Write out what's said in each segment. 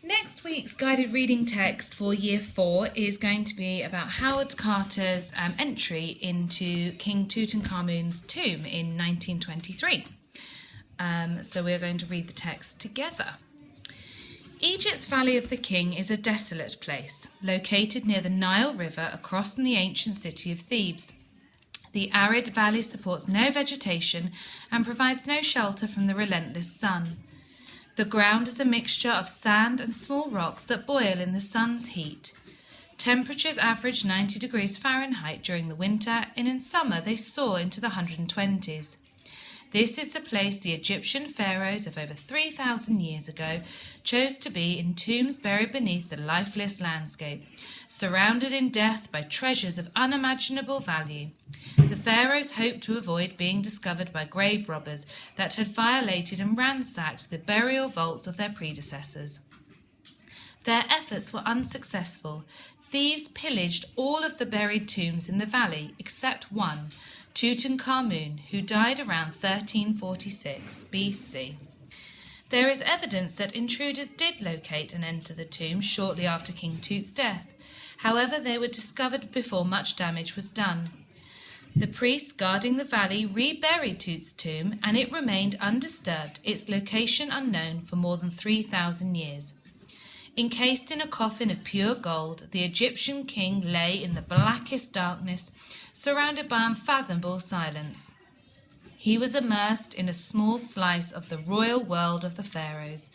Next week's guided reading text for Year 4 is going to be about Howard Carter's entry into King Tutankhamun's tomb in 1923. So we're going to read the text together. Egypt's Valley of the King is a desolate place, located near the Nile River across from the ancient city of Thebes. The arid valley supports no vegetation and provides no shelter from the relentless sun. The ground is a mixture of sand and small rocks that boil in the sun's heat. Temperatures average 90 degrees Fahrenheit during the winter, and in summer they soar into the 120s. This is the place the Egyptian pharaohs of over 3,000 years ago chose to be in tombs buried beneath the lifeless landscape, surrounded in death by treasures of unimaginable value. The pharaohs hoped to avoid being discovered by grave robbers that had violated and ransacked the burial vaults of their predecessors. Their efforts were unsuccessful. Thieves pillaged all of the buried tombs in the valley except one, Tutankhamun, who died around 1346 BC. There is evidence that intruders did locate and enter the tomb shortly after King Tut's death. However, they were discovered before much damage was done. The priests guarding the valley reburied Tut's tomb, and it remained undisturbed, its location unknown, for more than 3,000 years. Encased in a coffin of pure gold, the Egyptian king lay in the blackest darkness, surrounded by unfathomable silence. He was immersed in a small slice of the royal world of the pharaohs.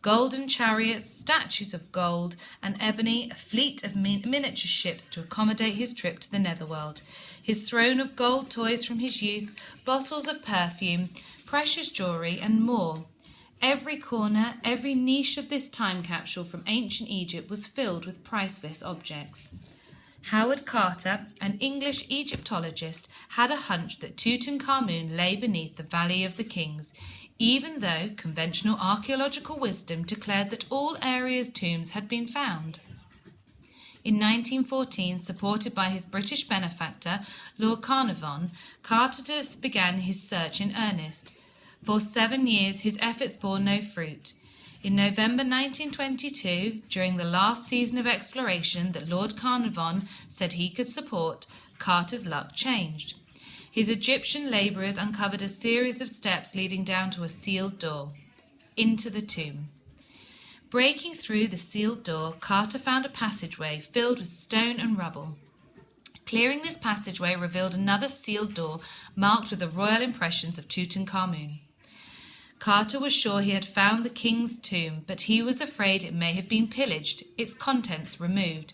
Golden chariots, statues of gold and ebony, a fleet of miniature ships to accommodate his trip to the netherworld, his throne of gold toys from his youth, bottles of perfume, precious jewellery, and more. Every corner, every niche of this time capsule from ancient Egypt was filled with priceless objects. Howard Carter, an English Egyptologist, had a hunch that Tutankhamun lay beneath the Valley of the Kings, even though conventional archaeological wisdom declared that all areas' tombs had been found. In 1914, supported by his British benefactor, Lord Carnarvon, Carter began his search in earnest. For 7 years, his efforts bore no fruit. In November 1922, during the last season of exploration that Lord Carnarvon said he could support, Carter's luck changed. His Egyptian labourers uncovered a series of steps leading down to a sealed door, into the tomb. Breaking through the sealed door, Carter found a passageway filled with stone and rubble. Clearing this passageway revealed another sealed door marked with the royal impressions of Tutankhamun. Carter was sure he had found the king's tomb, but he was afraid it may have been pillaged, its contents removed.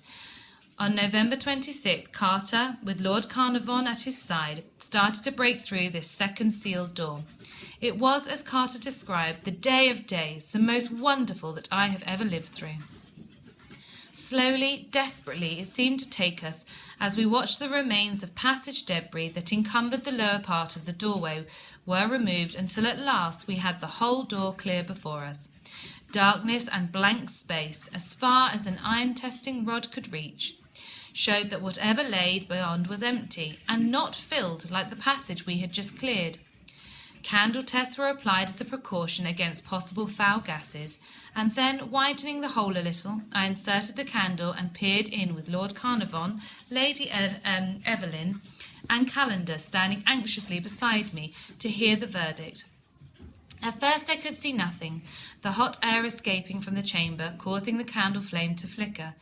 On November 26th, Carter, with Lord Carnarvon at his side, started to break through this second sealed door. It was, as Carter described, the day of days, the most wonderful that I have ever lived through. Slowly, desperately, it seemed to take us as we watched the remains of passage debris that encumbered the lower part of the doorway were removed until at last we had the whole door clear before us. Darkness and blank space, as far as an iron-testing rod could reach, showed that whatever lay beyond was empty and not filled like the passage we had just cleared. Candle tests were applied as a precaution against possible foul gases, and then, widening the hole a little, I inserted the candle and peered in with Lord Carnarvon, Lady Evelyn, and Calendar standing anxiously beside me to hear the verdict. At first I could see nothing, the hot air escaping from the chamber, causing the candle flame to flicker.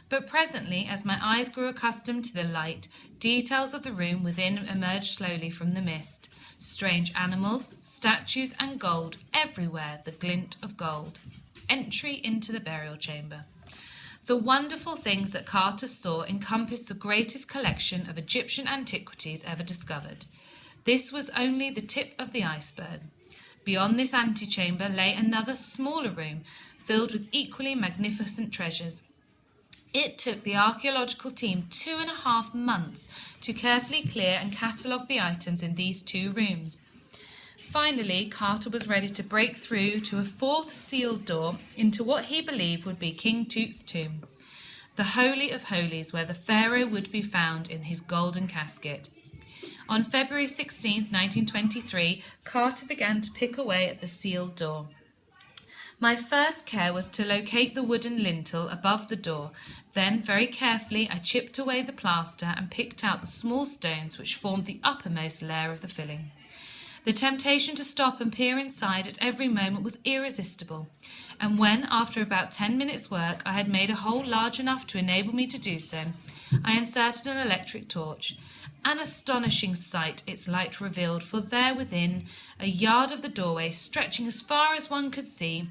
But presently, as my eyes grew accustomed to the light, details of the room within emerged slowly from the mist. Strange animals, statues, and gold, everywhere the glint of gold. Entry into the burial chamber. The wonderful things that Carter saw encompassed the greatest collection of Egyptian antiquities ever discovered. This was only the tip of the iceberg. Beyond this antechamber lay another smaller room filled with equally magnificent treasures. It took the archaeological team 2.5 months to carefully clear and catalogue the items in these 2 rooms. Finally, Carter was ready to break through to a 4th sealed door into what he believed would be King Tut's tomb, the Holy of Holies, where the pharaoh would be found in his golden casket. On February 16, 1923, Carter began to pick away at the sealed door. My first care was to locate the wooden lintel above the door. Then, very carefully, I chipped away the plaster and picked out the small stones which formed the uppermost layer of the filling. The temptation to stop and peer inside at every moment was irresistible, and when, after about 10 minutes' work, I had made a hole large enough to enable me to do so, I inserted an electric torch. An astonishing sight its light revealed, for there within, a yard of the doorway, stretching as far as one could see,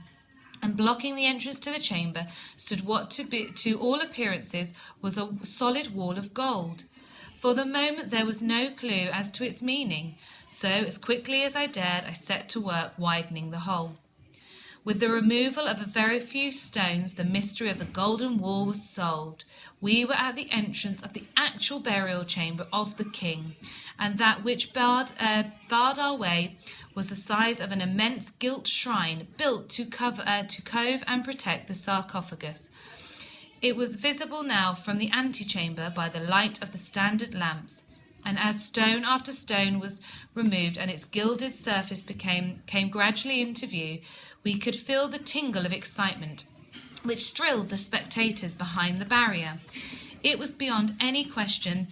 and blocking the entrance to the chamber, stood what to all appearances was a solid wall of gold. For the moment there was no clue as to its meaning, so as quickly as I dared I set to work widening the hole. With the removal of a very few stones, the mystery of the golden wall was solved. We were at the entrance of the actual burial chamber of the king, and that which barred our way was the size of an immense gilt shrine built to cove and protect the sarcophagus. It was visible now from the antechamber by the light of the standard lamps, and as stone after stone was removed and its gilded surface came gradually into view, we could feel the tingle of excitement which thrilled the spectators behind the barrier. It was beyond any question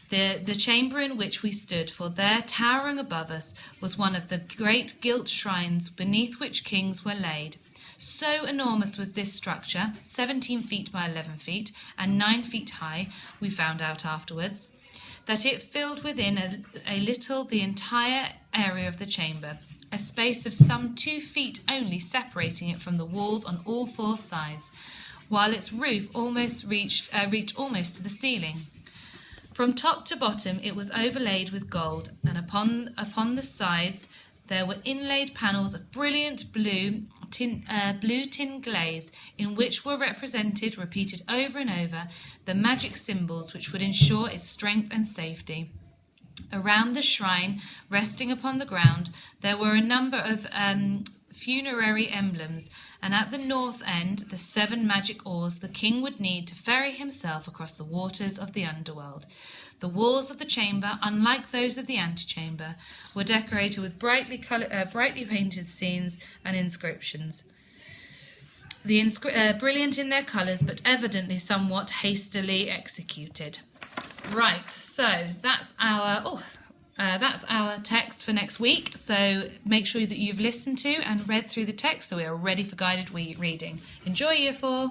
the chamber in which we stood, for there, towering above us, was one of the great gilt shrines beneath which kings were laid. So enormous was this structure, 17 feet by 11 feet and 9 feet high, we found out afterwards, that it filled within a little the entire area of the chamber, a space of some 2 feet only separating it from the walls on all 4 sides, while its roof almost reached almost to the ceiling. From top to bottom it was overlaid with gold, and upon the sides there were inlaid panels of brilliant blue tin glaze, in which were repeated over and over, the magic symbols which would ensure its strength and safety. Around the shrine, resting upon the ground, there were a number of funerary emblems, and at the north end the 7 magic oars the king would need to ferry himself across the waters of the underworld. The walls of the chamber, unlike those of the antechamber, were decorated with brightly painted scenes and inscriptions. Brilliant in their colours, but evidently somewhat hastily executed. Right, so that's our text for next week. So make sure that you've listened to and read through the text so we are ready for guided reading. Enjoy Year 4.